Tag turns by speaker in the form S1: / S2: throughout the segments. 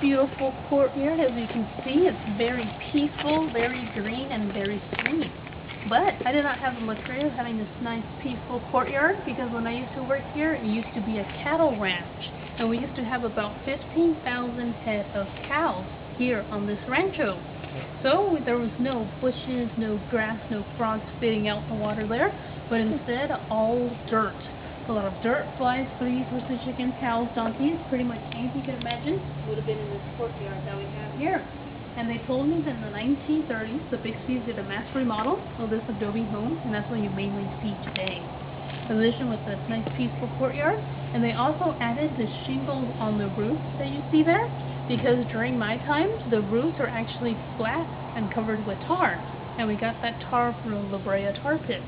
S1: beautiful courtyard. As you can see, it's very peaceful, very green, and very sweet. But I did not have the luxury of having this nice peaceful courtyard because when I used to work here, it used to be a cattle ranch. And we used to have about 15,000 head of cows here on this rancho. So there was no bushes, no grass, no frogs spitting out the water there, but instead all dirt. A lot of dirt, flies, fleas, roasted chickens, cows, donkeys, pretty much anything you can imagine would have been in this courtyard that we have here. And they told me that in the 1930s, the Bixies did a mass remodel of this adobe home, and that's what you mainly see today. In addition with this nice peaceful courtyard, and they also added the shingles on the roofs that you see there, because during my time, the roofs are actually flat and covered with tar, and we got that tar from the La Brea tar pit.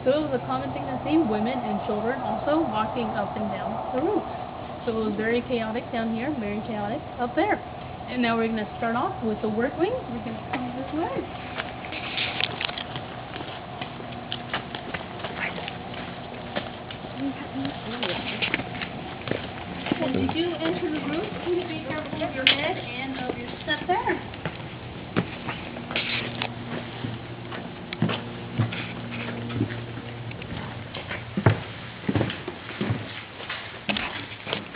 S1: So it was a common thing to see women and children also walking up and down the roofs. So it was very chaotic down here, very chaotic up there. And now we're going to start off with the work wing. We're going to come this way. When you do enter the roof, please be careful of your head and of your step there.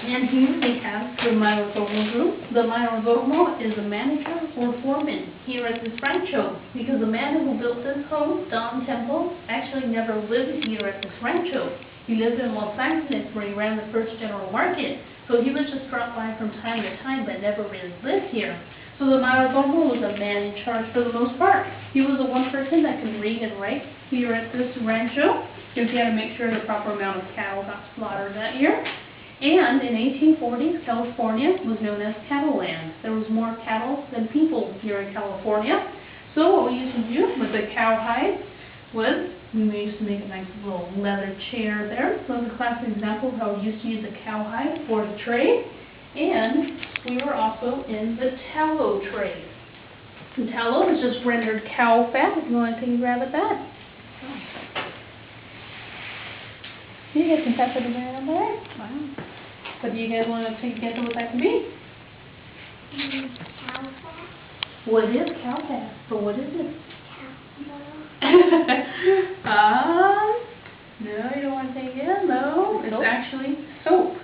S1: And here we have the mayordomo group. The mayordomo is a manager or foreman here at this rancho because the man who built this home, Don Temple, actually never lived here at this rancho. He lived in Los Angeles where he ran the first general market. So he would just drop by from time to time but never really lived here. So the mayordomo was a man in charge for the most part. He was the one person that could read and write here at this rancho because he had to make sure the proper amount of cattle got slaughtered that year. And in 1840s, California was known as cattle land. There was more cattle than people here in California. So what we used to do with the cowhide was we used to make a nice little leather chair there. So that's a classic example of how we used to use the cowhide for the trade. And we were also in the tallow trade. And tallow is just rendered cow fat. If you want to take a grab at that. You guys can tap it around there. Wow. But do you guys want to take a guess at what that can be?
S2: Cow fat?
S1: What is cow fat? But what is it? No, you don't want to take it? No, it's actually soap.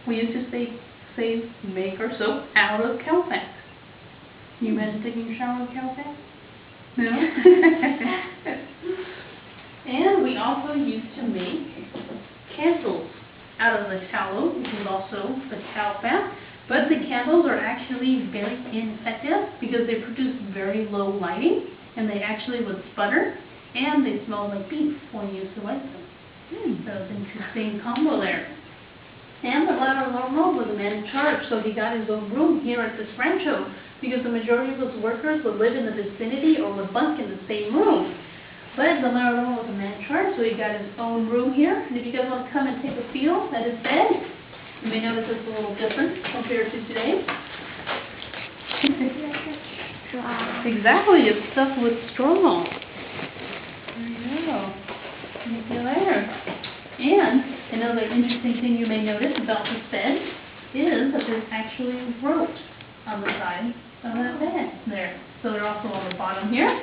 S1: We used to say make our soap out of cow fat. Can you imagine taking a shower with cow fat? No? And we also used to make candles out of the tallow, which is also the cow fat. But the candles are actually very ineffective because they produce very low lighting and they actually would sputter and they smell like beef when you used to light them. So it's an interesting combo there. And the mayordomo was a man in charge, so he got his own room here at this rancho because the majority of his workers would live in the vicinity or would bunk in the same room. But the mayordomo was a man in charge, so he got his own room here. And if you guys want to come and take a feel at his bed, you may notice it's a little different compared to today. Exactly, it's stuffed with straw. There you go. See you later. And another interesting thing you may notice about this bed is that there's actually rope on the side of that bed there. So they're also on the bottom here.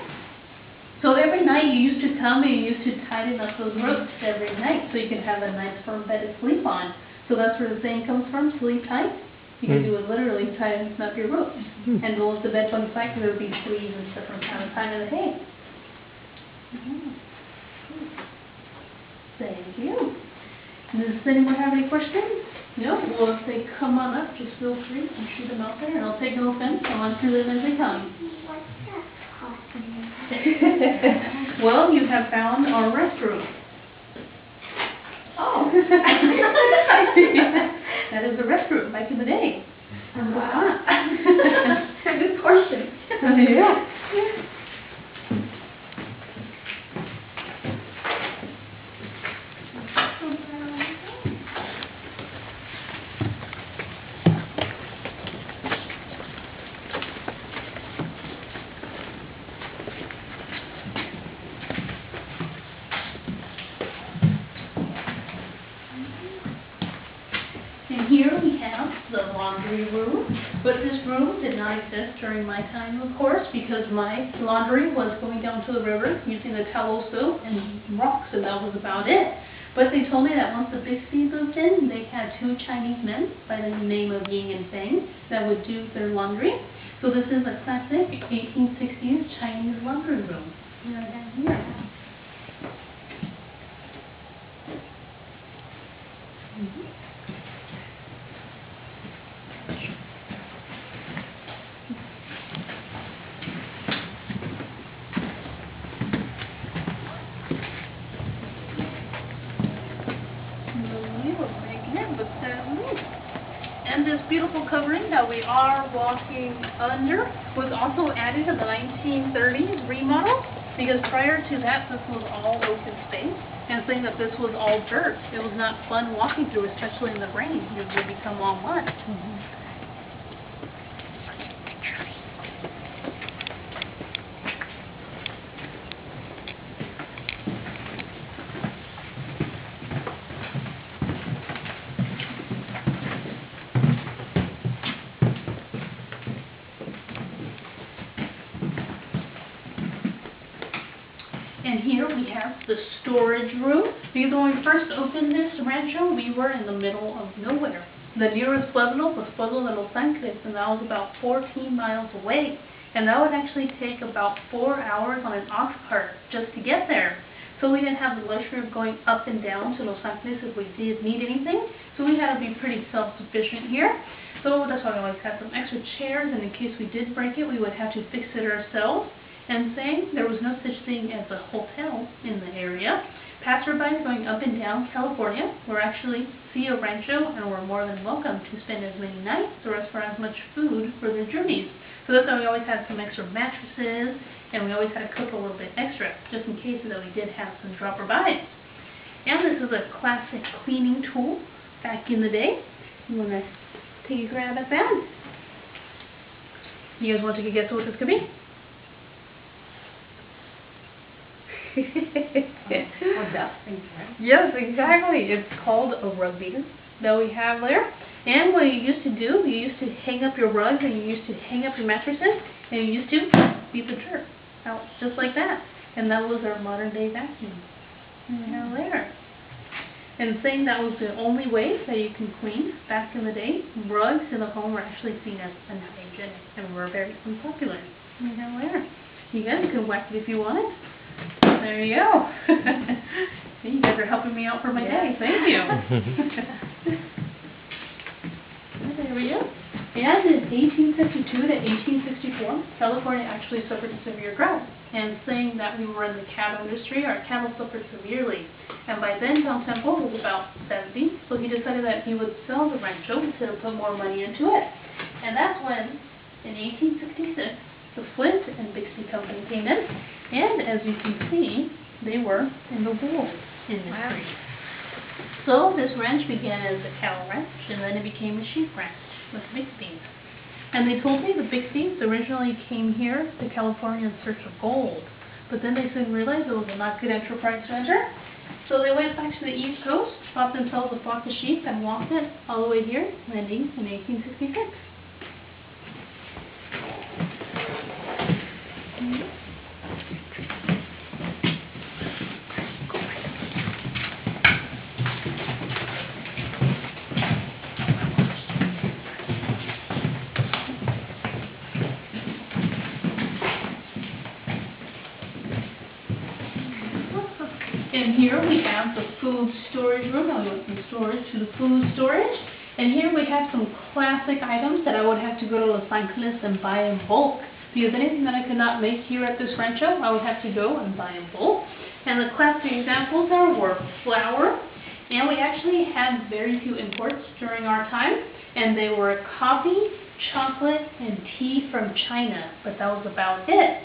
S1: So every night you used to come and you used to tighten up those ropes every night so you could have a nice firm bed to sleep on. So that's where the saying comes from, sleep tight. You can do it literally, tighten up your ropes. And roll up the bed on the side because there would be fleas and stuff from time to time in the hay. Thank you. Does anyone have any questions? No? Well, if they come on up, just feel free to shoot them out there and I'll take no offense. I'll answer them as they come. Well, you have found our restroom.
S2: Oh.
S1: That is the restroom back in the day.
S2: Wow. Good question.
S1: Yeah. And here we have the laundry laundry room. But this room did not exist during my time, of course, because my laundry was going down to the river using the tallow soap and rocks, and that was about it. But they told me that once the Bixby moved in, they had two Chinese men by the name of Ying and Feng that would do their laundry. So this is a classic 1860s Chinese laundry room. Here I have here. And this beautiful covering that we are walking under was also added in the 1930s remodel, because prior to that this was all open space, and saying that this was all dirt. It was not fun walking through, especially in the rain. It would become all mud. And here we have the storage room, because when we first opened this rancho, we were in the middle of nowhere. The nearest pueblo was Pueblo de Los Cerritos, and that was about 14 miles away. And that would actually take about 4 hours on an ox cart just to get there. So we didn't have the luxury of going up and down to Los Cerritos if we did need anything. So we had to be pretty self-sufficient here. So that's why we always had some extra chairs, and in case we did break it, we would have to fix it ourselves. And saying there was no such thing as a hotel in the area. Passersby going up and down California were actually see a rancho and were more than welcome to spend as many nights or as for as much food for their journeys. So that's why we always had some extra mattresses, and we always had to cook a little bit extra, just in case that we did have some dropper-bys. And this is a classic cleaning tool back in the day. You want to take a grab at that? You guys want to guess what this could be? Yes, exactly. It's called a rug beater that we have there. And what you used to do, you used to hang up your rugs and you used to hang up your mattresses, and you used to beat the dirt out just like that. And that was our modern day vacuum. And we have there. And saying that was the only way that you can clean back in the day, rugs in the home were actually seen as unhygienic and were very unpopular. And we have there. You guys can whack it if you want it. There you go. You guys are helping me out for my day. Thank you. There we go. And in 1852 to 1864, California actually suffered a severe drought. And saying that we were in the cattle industry, our cattle suffered severely. And by then, Don Temple was about 70, so he decided that he would sell the rancho to put more money into it. And that's when, in 1866, the Flint and Bixby Company came in, and as you can see, they were in the wool industry. So this ranch began as a cattle ranch, and then it became a sheep ranch with Bixby's. And they told me the Bixby's originally came here to California in search of gold, but then they soon realized it was a not good enterprise venture. So they went back to the East Coast, bought themselves a flock of sheep, and walked it all the way here, landing in 1866. And here we have the food storage room. I went from storage to the food storage. And here we have some classic items that I would have to go to Los Angeles and buy in bulk. Because anything that I could not make here at this rancho, I would have to go and buy in bulk. And the classic examples were flour. And we actually had very few imports during our time. And they were coffee, chocolate, and tea from China. But that was about it.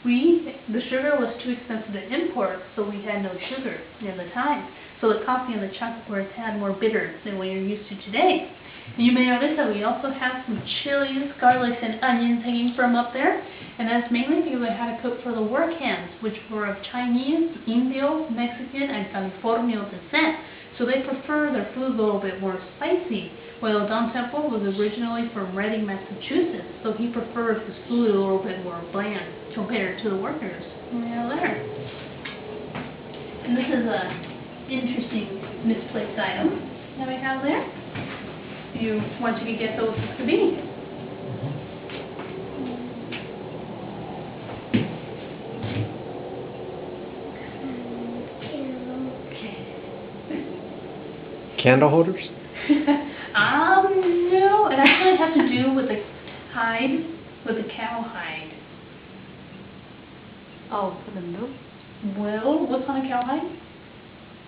S1: The sugar was too expensive to import, so we had no sugar in the time. So the coffee and the chocolate were a tad more bitter than what you're used to today. You may notice that we also have some chilies, garlics, and onions hanging from up there. And that's mainly because I had to cook for the work hands, which were of Chinese, Indio, Mexican, and Californian descent. So they prefer their food a little bit more spicy. Well, Don Temple was originally from Reading, Massachusetts, so he prefers his food a little bit more bland compared to the workers. Yeah, there. And this is a interesting misplaced item that we have there. You want you to get those to be.
S3: Candle holders?
S1: No, it actually has to do with the hide, with the cow hide.
S2: Oh, for the milk?
S1: Well, what's on a cow hide?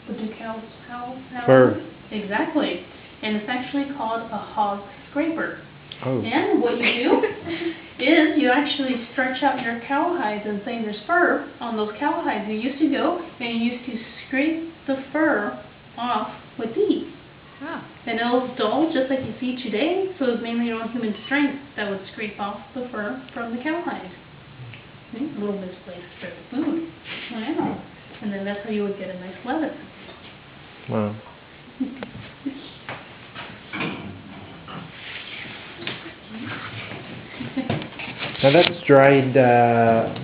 S1: What do cows have?
S3: Fur.
S1: Exactly. And it's actually called a hog scraper.
S3: Oh.
S1: And what you do is you actually stretch out your cow hides and say there's fur on those cow hides. You used to go and you used to scrape the fur off with these.
S2: Ah.
S1: And it was dull, just like you see today, so it was mainly your own human strength that would scrape off the fur from the cow hide. See? A little misplaced strip of food. Wow. And then that's how you would get a nice leather.
S3: Wow. Now that's dried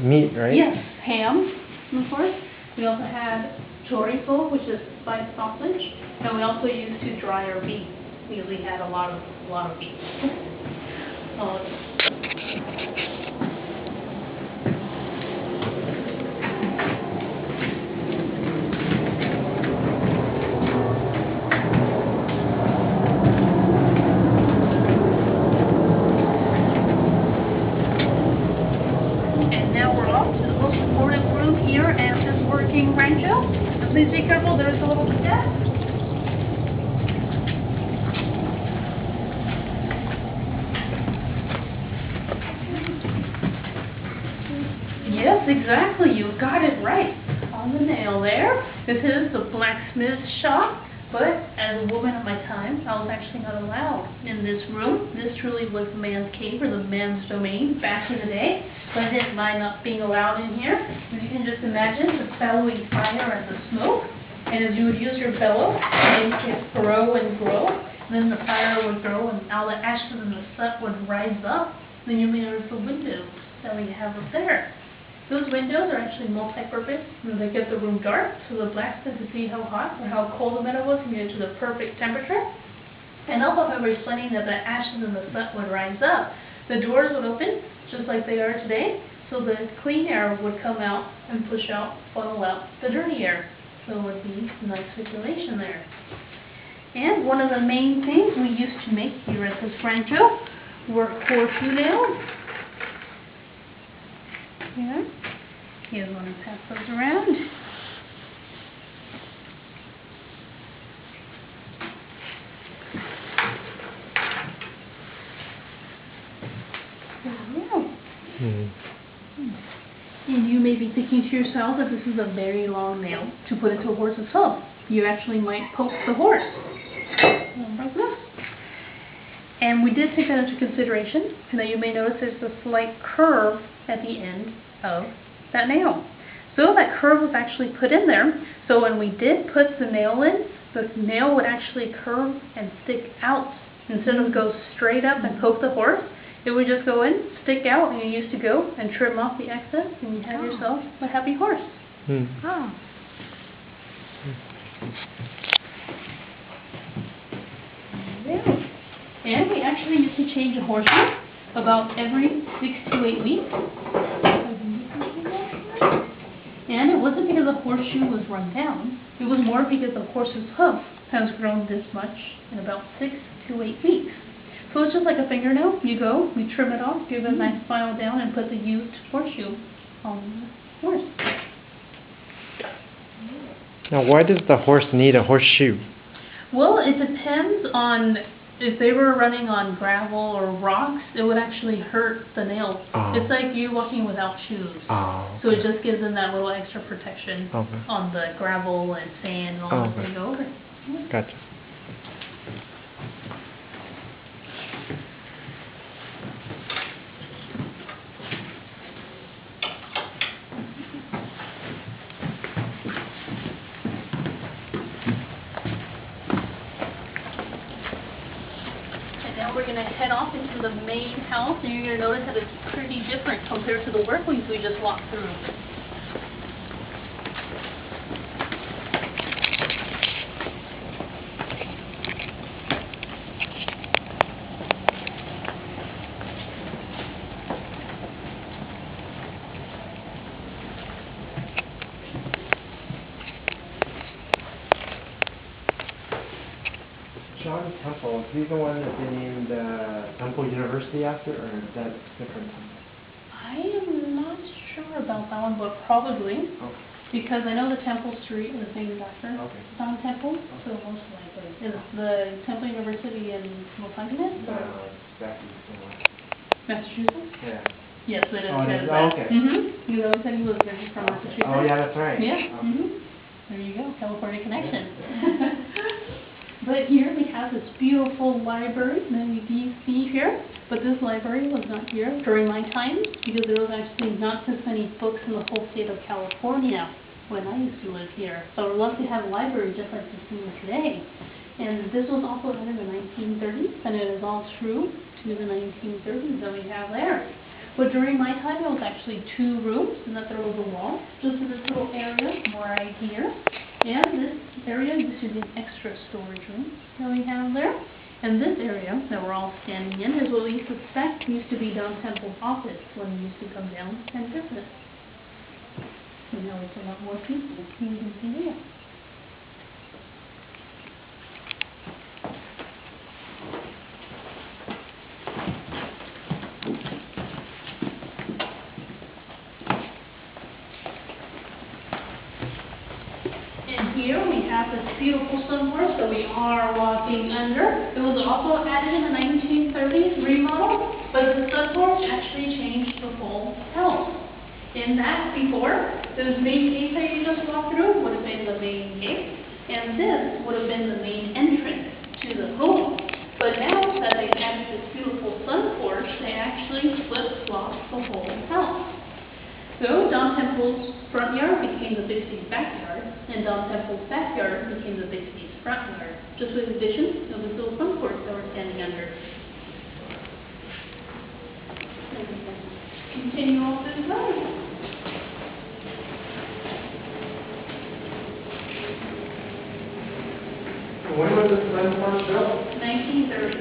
S3: meat, right?
S1: Yes, ham, of course. We also had chorizo, which is spiced sausage, and we also used to dry our beef. We usually had a lot of beef. And now we're off to the most important room here at this working rancho. And please be careful, there's a little step. Yes, exactly. You got it right on the nail there. This is the blacksmith shop, but as a woman of my time, I was actually not allowed in this room. This truly was the man's cave or the man's domain back in the day, but I didn't mind not being allowed in here. As you can just imagine the bellowing fire and the smoke, and as you would use your bellow, it would grow and grow, and then the fire would grow and all the ashes and the soot would rise up. Then you may notice the windows that we have up there. Those windows are actually multi-purpose, and they get the room dark, so the blacksmith could see how hot or how cold the metal was and get it to the perfect temperature. And also, if I were explaining that the ashes and the soot would rise up, the doors would open, just like they are today, so the clean air would come out and push out, funnel out the dirty air. So it would be nice circulation there. And one of the main things we used to make here at this rancho were horseshoe nails. Yeah. You want to pass those around. There we go. And you may be thinking to yourself that this is a very long nail to put into a horse's hoof. You actually might poke the horse. Like this. And we did take that into consideration, and that you may notice there's a slight curve at the end of that nail. So that curve was actually put in there, so when we did put the nail in, the nail would actually curve and stick out. Instead of go straight up and poke the horse, it would just go in, stick out, and you used to go and trim off the excess, and you have yourself a happy horse.
S2: Oh.
S1: Yeah. And we actually used to change a horseshoe about every 6 to 8 weeks. And it wasn't because the horseshoe was run down. It was more because the horse's hoof has grown this much in about 6 to 8 weeks. So it's just like a fingernail. You go, we trim it off, give it a nice file down, and put the used horseshoe on the horse.
S3: Now, why does the horse need a horseshoe?
S1: Well, it depends on if they were running on gravel or rocks, it would actually hurt the nail.
S3: Oh.
S1: It's like you walking without shoes.
S3: Oh, okay.
S1: So it just gives them that little extra protection
S3: Okay.
S1: on the gravel and sand and all that they go over.
S3: Gotcha.
S1: head off into the main house, and you're going to notice that it's pretty different compared to the work wings we just walked through.
S3: John Temple, is he the one that they named Temple University after, or is that different?
S1: I am not sure about that one, but probably.
S3: Okay.
S1: Because I know the Temple Street was named after John Temple, so most likely. Is the Temple University in Los Angeles?
S3: No, it's back in
S1: Massachusetts?
S3: Yeah.
S1: Yes, it is.
S3: Oh, it is?
S1: That.
S3: Okay.
S1: You know, said he was from Massachusetts.
S3: Oh, yeah, that's right.
S1: Yeah.
S3: Okay.
S1: There you go, California connection. But here we have this beautiful library that you can see here. But this library was not here during my time because there was actually not this many books in the whole state of California when I used to live here. So we're lucky to have a library just like this one today. And this was also added in the 1930s, and it is all true to the 1930s that we have there. But during my time, it was actually 2 rooms, and that there was a wall, just in this little area right here. And this area, this is an extra storage room that we have there. And this area that we're all standing in is what we suspect used to be Don Temple's office when he used to come down and visit. So now it's a lot more people. You can see there. Here we have this beautiful sunforest that we are walking under. It was also added in the 1930s remodel, but the sunforest actually changed the whole house. In that before, this main gate that you just walked through would have been the main gate, and this would have been the main entrance to the home. But now that they've added this beautiful sunforest, they actually flip-flopped the whole house. So Don Temple's front yard became the Bixby's backyard, and Don Temple's backyard became the Bixby's front yard, just with the addition of this little front porch that we're standing under. Continue on this road.
S3: When was this sunforest built?
S1: 1930.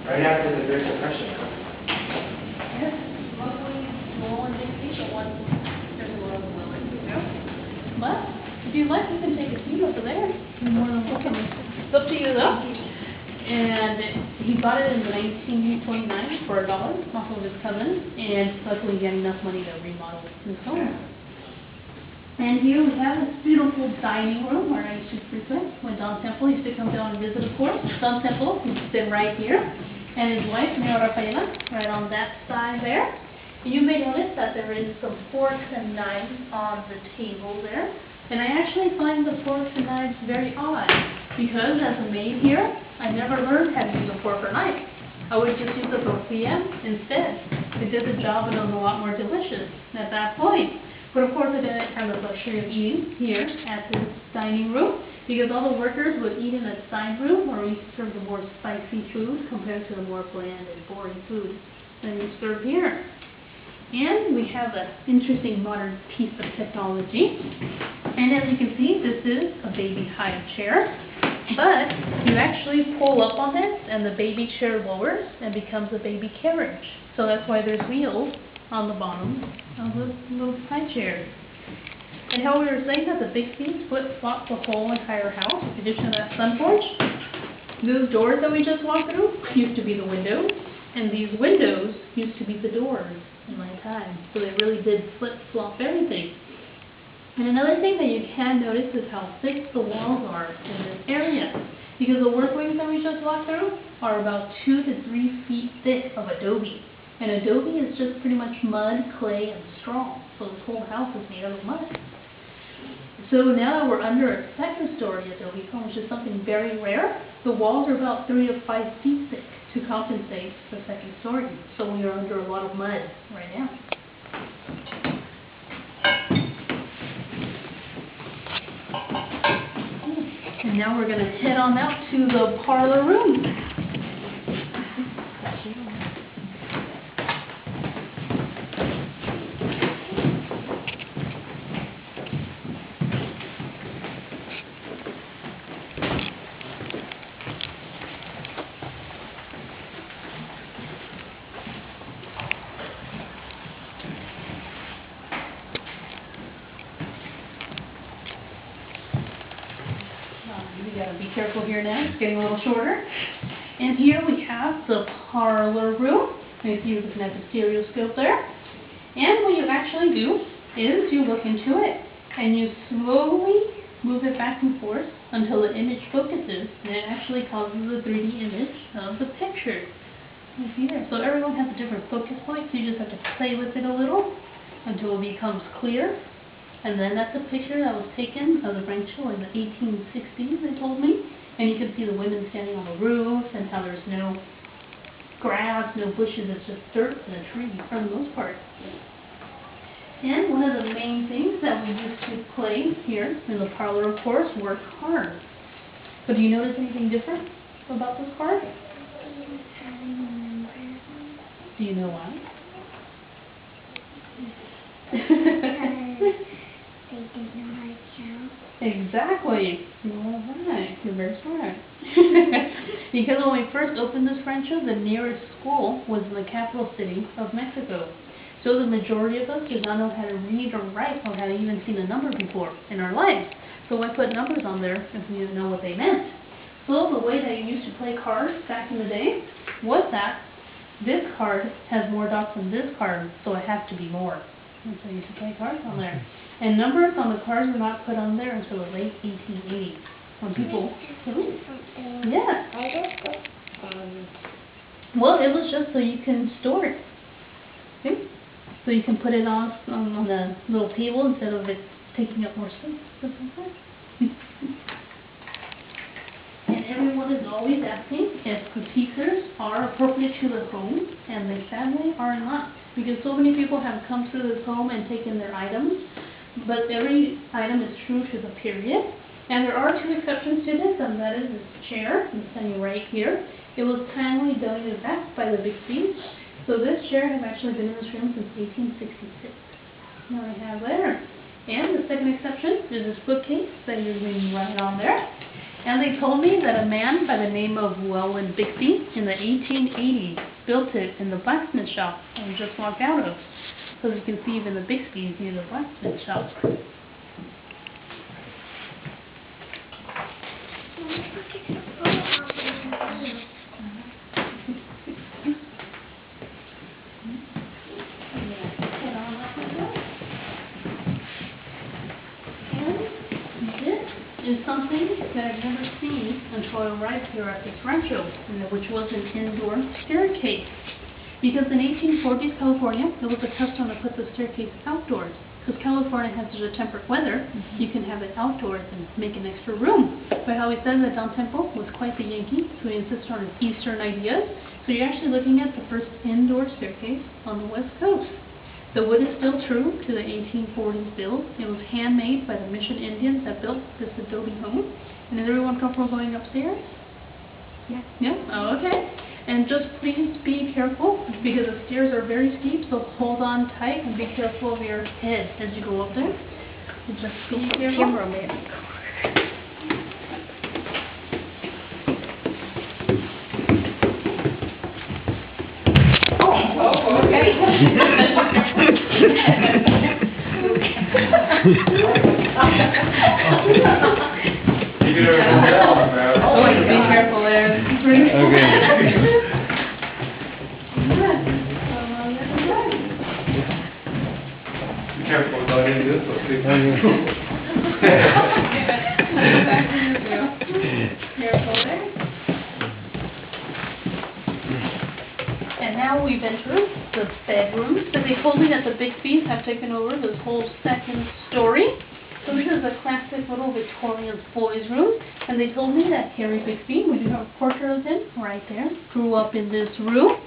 S3: Right after the Great Depression.
S1: Yes, mostly small and big people. There's a lot of women, you know. But if you like, you can take a seat over there. You're more than welcome. It's up to you though. And he bought it in 1929 for $1 off of his cousin, and luckily he had enough money to remodel his home. And here we have this beautiful dining room where I used to frequent when Don Temple used to come down and visit, of course. Don Temple used to sit right here, and his wife, Mayor Rafaela, right on that side there. You may notice that there is some forks and knives on the table there. And I actually find the forks and knives very odd, because as a maid here, I never learned how to use a fork or knife. I would just use a tortilla instead. It did the job, and it was a lot more delicious at that point. But of course, I didn't have the luxury of eating here at this dining room, because all the workers would eat in a side room where we serve the more spicy food compared to the more bland and boring food that we serve here. And we have an interesting modern piece of technology. And as you can see, this is a baby high chair. But you actually pull up on this, and the baby chair lowers and becomes a baby carriage. So that's why there's wheels on the bottom of the little high chair. And how we were saying that the Bixby's flip-flopped the whole entire house, in addition to that sun porch. Those doors that we just walked through used to be the windows, and these windows used to be the doors in my time. So they really did flip-flop everything. And another thing that you can notice is how thick the walls are in this area. Because the work wings that we just walked through are about 2 to 3 feet thick of adobe. And adobe is just pretty much mud, clay, and straw. So this whole house is made out of mud. So now that we're under a second story adobe home, which is something very rare, the walls are about 3 to 5 feet thick to compensate for second story. So we are under a lot of mud right now. And now we're going to head on out to the parlor room. We gotta be careful here now, it's getting a little shorter. And here we have the parlor room. If you're looking at the stereoscope there. And what you actually do is you look into it and you slowly move it back and forth until the image focuses, and it actually causes a 3D image of the picture. You see there? So everyone has a different focus point, so you just have to play with it a little until it becomes clear. And then that's a picture that was taken of the rancho in the 1860s, they told me. And you can see the women standing on the roof and how there's no grass, no bushes, it's just dirt and a tree for the most part. And one of the main things that we used to play here in the parlor, of course, were cards. But do you notice anything different about those cards? Do you know why?
S4: They didn't know how to count.
S1: Exactly. All right. You're very smart. Because when we first opened this rancho, the nearest school was in the capital city of Mexico. So the majority of us did not know how to read or write or had even seen a number before in our lives. So I put numbers on there if we didn't know what they meant. So the way that you used to play cards back in the day was that this card has more dots than this card, so it has to be more. And so you used to play cards on there. And numbers on the cards were not put on there until the late 1880s. When people... Yeah. Well, it was just so you can store it. Okay? So you can put it on the little table instead of it taking up more space. Just like that. And everyone is always asking if the pieces are appropriate to the home, and they sadly are not. Because so many people have come through this home and taken their items, but every item is true to the period. And there are two exceptions to this, and that is this chair, I'm standing right here. It was kindly donated back by the Bixby's. So this chair has actually been in this room since 1866. Now I have there. And the second exception is this bookcase that you're reading right on there. And they told me that a man by the name of Welwyn Bixby in the 1880s built it in the blacksmith shop that we just walked out of. So you can see even the Bixby's near the blacksmith shop. Is something that I've never seen until I arrived here at this rancho, which was an indoor staircase. Because in 1840s California, it was a custom to put the staircase outdoors. Because California has such a temperate weather, you can have it outdoors and make an extra room. But how he said that Don Temple was quite the Yankee, so he insisted on his Eastern ideas. So you're actually looking at the first indoor staircase on the West Coast. The wood is still true to the 1840s build. It was handmade by the Mission Indians that built this adobe home. And is everyone comfortable going upstairs?
S2: Yeah.
S1: Yeah? Oh, okay. And just please be careful because the stairs are very steep, so hold on tight and be careful of your head as you go up there. So just be careful.
S2: Cameraman.
S1: Oh, okay. Oh, be careful there.
S3: Okay.
S5: Be careful about hitting this one, too.
S1: Careful there. And now we've entered the bedrooms. So they told me that the Bixby's have taken over this whole second story. So this is a classic little Victorian boys' room. And they told me that Harry Bixby, we do have a portrait of him right there, grew up in this room.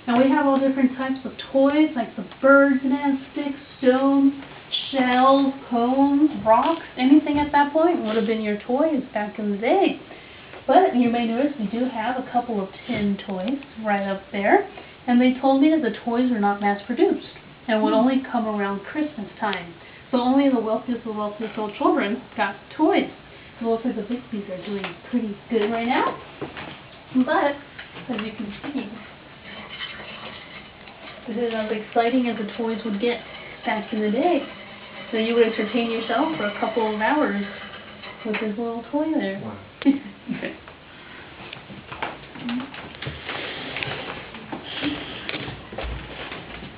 S1: And we have all different types of toys, like the bird's nest, sticks, stones, shells, cones, rocks, anything at that point would have been your toys back in the day. But you may notice we do have a couple of tin toys right up there. And they told me that the toys are not mass produced and would only come around Christmas time. So only the wealthiest of the wealthiest old children got toys. It looks like the Bixby's are doing pretty good right now. But, as you can see, this is as exciting as the toys would get back in the day. So you would entertain yourself for a couple of hours with this little toy there.
S3: Wow.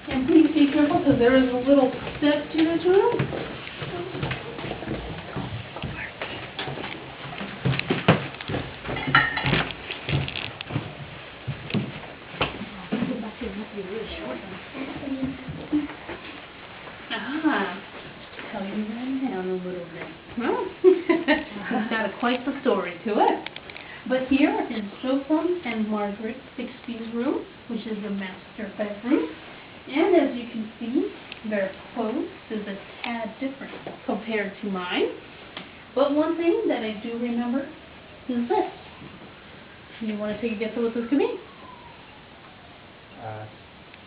S1: And please be careful because there is a little step to this room. Tell you right down a little bit. Well, it's got quite the story to it. But here is Jotham and Margaret Bixby's room, which is the master bedroom. And as you can see, their clothes is a tad different compared to mine. But one thing that I do remember is this. You want to take a guess at what this could be?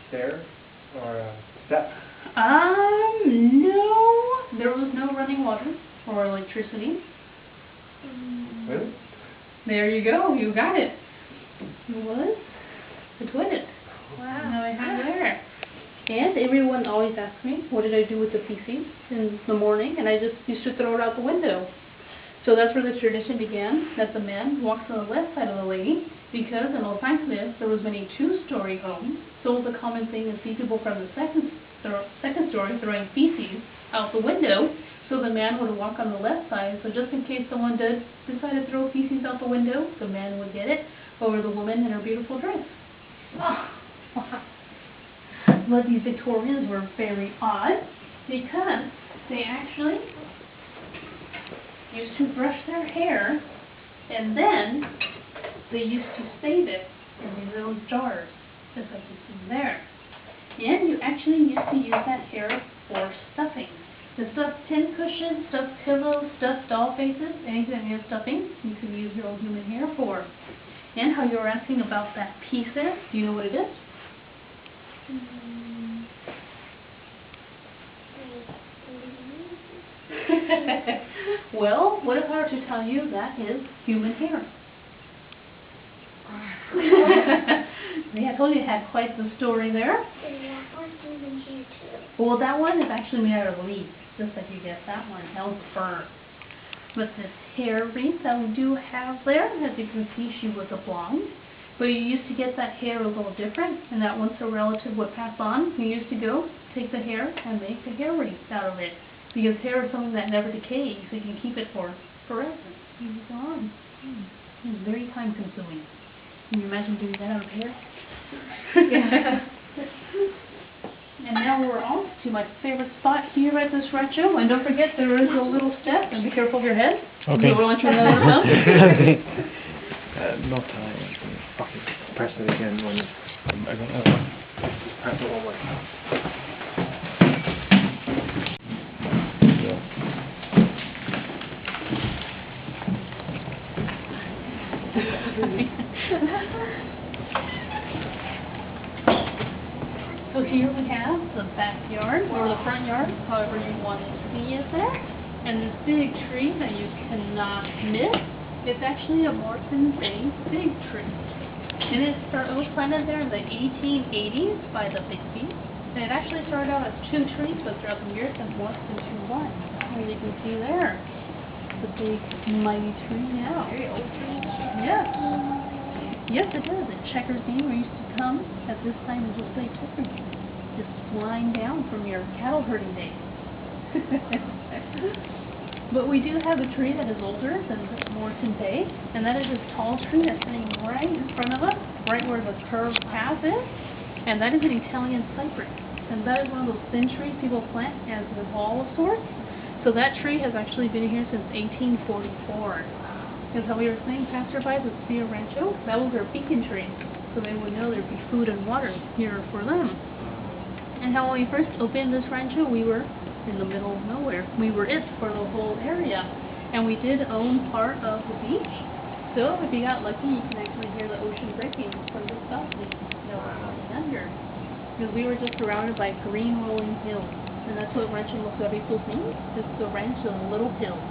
S3: Stairs or a step?
S1: No. There was no running water or electricity.
S3: Really?
S1: There you go. You got it. It was the toilet.
S2: Wow.
S1: Now I have it there. And everyone always asks me, what did I do with the feces in the morning? And I just used to throw it out the window. So that's where the tradition began, that the man walks on the left side of the lady, because in Los Angeles there was many two-story homes. So it was a common thing to see people from the second story throwing feces out the window. So the man would walk on the left side, so just in case someone did decide to throw feces out the window, the man would get it over the woman in her beautiful dress. Oh, wow. But these Victorians were very odd because they actually used to brush their hair and then they used to save it in these little jars, just like you see there. And you actually used to use that hair for stuffing. To stuff tin cushions, stuffed pillows, stuffed doll faces, anything that needs stuffing, you could use your own human hair for. And how you were asking about that piece there, do you know what it is? Well, what if I were to tell you that is human hair? Yeah, I told you it had quite the story there.
S4: That one's human hair too.
S1: Well, that one is actually made out of leaves, just like you guessed that one. That was fur. But this hair wreath that we do have there, as you can see, she was a blonde. But you used to get that hair a little different, and that once a relative would pass on, you used to go take the hair and make the hair wreath out of it. Because hair is something that never decays, so you can keep it for forever. Use it on. It's very time consuming. Can you imagine doing that out of hair?
S2: Yeah.
S1: And now we're on to my favorite spot here at this rancho. And don't forget there is a little step, and be careful of your head.
S6: Okay.
S1: You will let you know what
S6: Not time. Okay. Press it again when press it one more time.
S1: So here we have the backyard, or the front yard, however you want to see it there. And this big tree that you cannot miss, it's actually a Morton Bay big tree. And it was planted there in the 1880s by the Bixbys. And it actually started out as 2 trees, but throughout the years it morphed into 1. As you can see there, the big mighty tree now.
S2: Very old tree.
S1: Yes. Yes, it does. The checkers game used to come at this time and just play checkers, just flying down from your cattle herding days. But we do have a tree that is older than this Morton Bay, and that is this tall tree that's sitting right in front of us, right where the curved path is, and that is an Italian cypress. And that is one of those thin trees people plant as a wall of sorts. So that tree has actually been here since 1844. Because how we were saying, passerbys would see a rancho, that was their beacon tree. So they would know there'd be food and water here for them. And how when we first opened this rancho, we were in the middle of nowhere. We were it for the whole area. And we did own part of the beach. So if you got lucky, you can actually hear the ocean breaking from this balcony that was under. Because we were just surrounded by green rolling hills. And that's what Rancho Los Cerritos means. It's the ranch of little hills.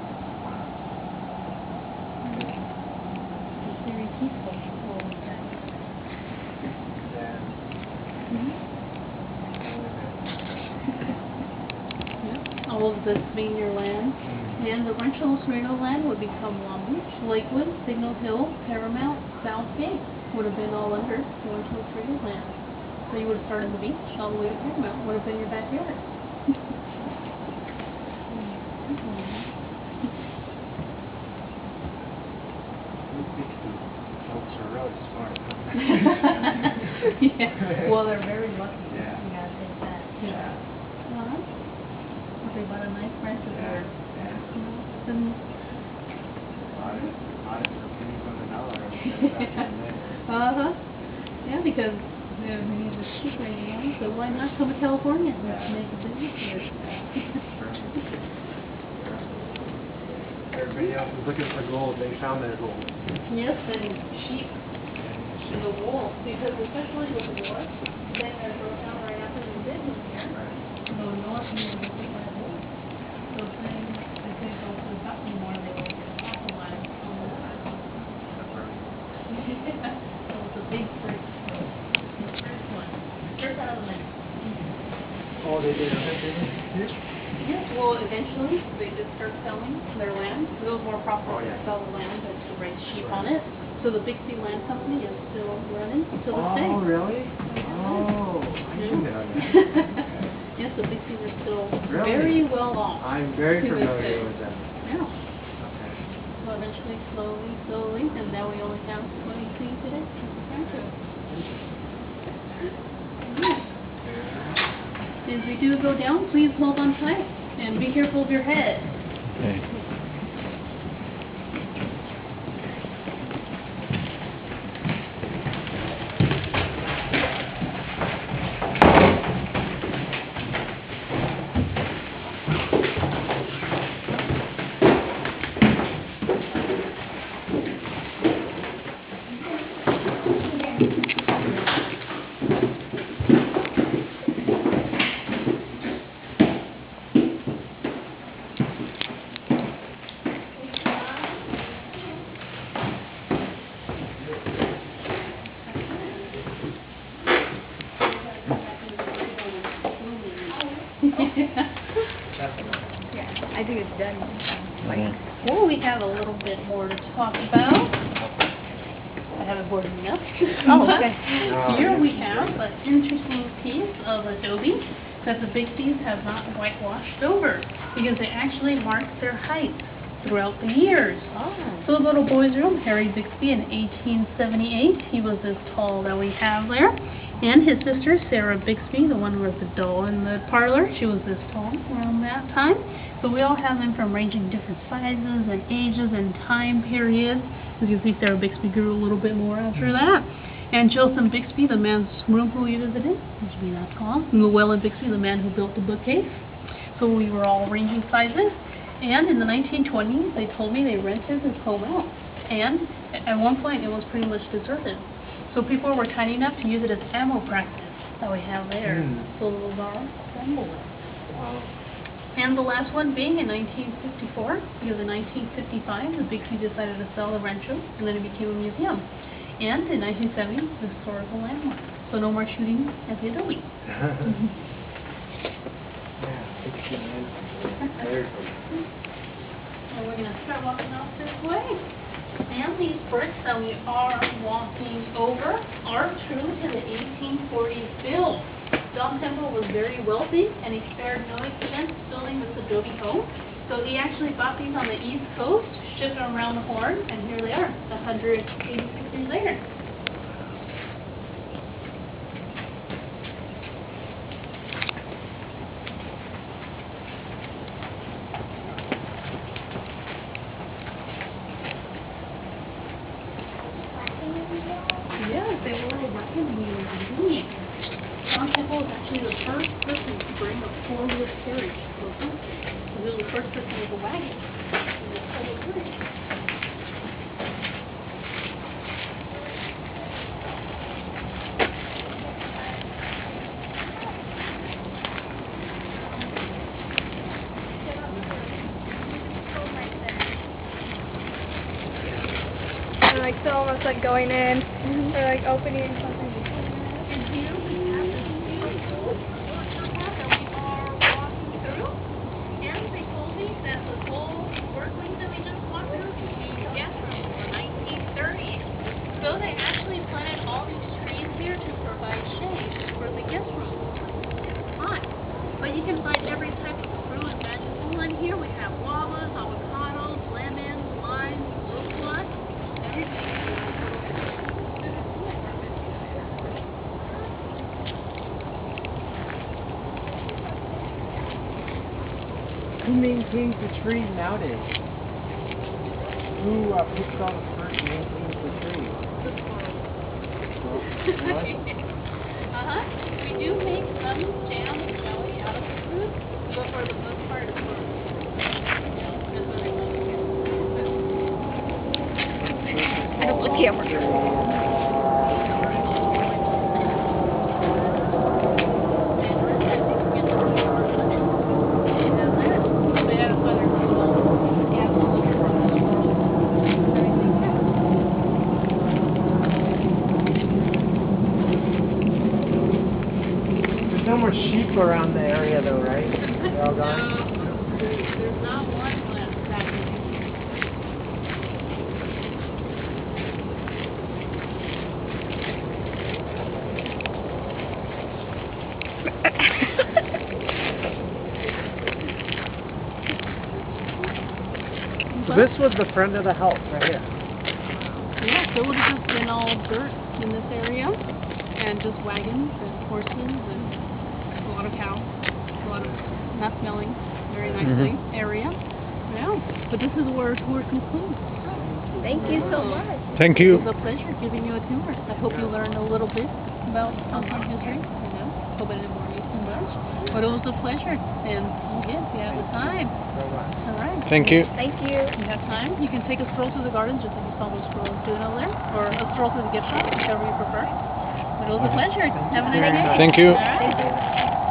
S1: It's very peaceful all the time. Yeah. All of this being your land. And the Rancho Los Cerritos land would become Long Beach, Lakewood, Signal Hill, Paramount, Southgate. Would have been all under the Rancho Los Cerritos land. So you would have started the beach all the way to Paramount. Would have been your backyard.
S6: Folks are really smart.
S1: Yeah. Well, they're very lucky.
S6: Yeah.
S1: You gotta say that. Yeah. They bought a nice ranch over there. And yeah, because we need the cheap right now, so why not come to California and make a business here?
S6: Everybody else is looking for gold. They found their gold.
S1: Yes, and sheep in the wool, because especially with the war, they had broke down right after the invasion here. So no one knew the people had wool. So saying they couldn't go to the top anymore, they were capitalized on the island. So it's a big first. The first one. First out of the land.
S6: Oh, they did. Okay.
S1: Yes, well, eventually they did start selling their land. It was more profitable to sell the land than to raise sheep on it. So the Bixby Land Company is still running to this day.
S6: Oh, really? Oh, I didn't know that.
S1: Yes, the Bixies are still
S6: Really?
S1: very well off.
S6: I'm very
S1: to this day.
S6: familiar with them.
S1: Yeah.
S6: Okay.
S1: So eventually, slowly, and now we only have 23 today. Rancho. As we do go down, please hold on tight and be careful of your head.
S6: Okay.
S2: Yeah, I think it's done.
S1: Well, we have a little bit more to talk about. I haven't bored enough.
S2: Oh, okay.
S1: Here we have an interesting piece of adobe that the Bixies have not whitewashed over because they actually marked their height throughout the years.
S2: Oh.
S1: So the little boy's room, Harry Bixby in 1878, he was this tall that we have there. And his sister, Sarah Bixby, the one with the doll in the parlor, she was this tall around that time. So we all have them from ranging different sizes and ages and time periods. As you see, Sarah Bixby grew a little bit more after that. And Joseph Bixby, the man's room who we visited, used to be that tall. And Llewellyn Bixby, the man who built the bookcase. So we were all ranging sizes. And in the 1920s, they told me they rented this home out. And at one point, it was pretty much deserted. So people were kind enough to use it as ammo practice that we have there. So those are assembled.
S6: Wow.
S1: And the last one being in 1954, because in 1955, the Bixies decided to sell the rancho, and then it became a museum. And in 1970, the historical landmark. So no more shooting at the adobe.
S6: Yeah, big man. Very cool.
S1: And we're going to start walking off this way. And these bricks that we are walking over are true to the 1840s build. Don Temple was very wealthy, and he spared no expense building this adobe home. So he actually bought these on the East Coast, shipped them around the Horn, and here they are, 186 years later. Yes, they were working wheels indeed. Don Temple was actually the first person to bring a four-wheel carriage to a country. He was the first person with a wagon.
S2: film us like going in or like opening something.
S1: And here we have this beautiful workshop that we are walking through. And they told me that the whole workplace that we just walked through to be guest room from the 1930s. So they actually planted all these trees here to provide shade for the guest room. Fine. But you can find every type of fruit imaginable in here. We have guavas, avocados, lemons, limes, rosebud, everything.
S6: Who maintains the trees nowadays? Who picks all the fruit and maintains the trees? What?
S1: We do make some jam and jelly out of the fruit, but for the most part it's for that's what they like here.
S2: I don't look camera.
S6: There's no more sheep around the area though, right? They're all gone?
S1: There's not one left back in here.
S6: So this was the front of the house right here.
S1: Yeah, so it would have just been all dirt in this area, and just wagons and horses and a lot of cows, a lot of not smelling very nicely area. Yeah, but this is where our tour concludes.
S2: Thank you so much.
S6: Thank
S1: It was a pleasure giving you a tour. I hope you learned a little bit about Hong Kong history. Hope I didn't bore you too much, but it was a pleasure. And again, if you have the time, all right.
S6: Thank you.
S2: Thank you.
S1: If you have time, you can take a stroll through the gardens, just like you saw those strollers doing over there, or a stroll through the gift shop, whichever you prefer. But it was a pleasure. Have a nice day.
S6: Thank you.
S1: All right.
S2: Thank you.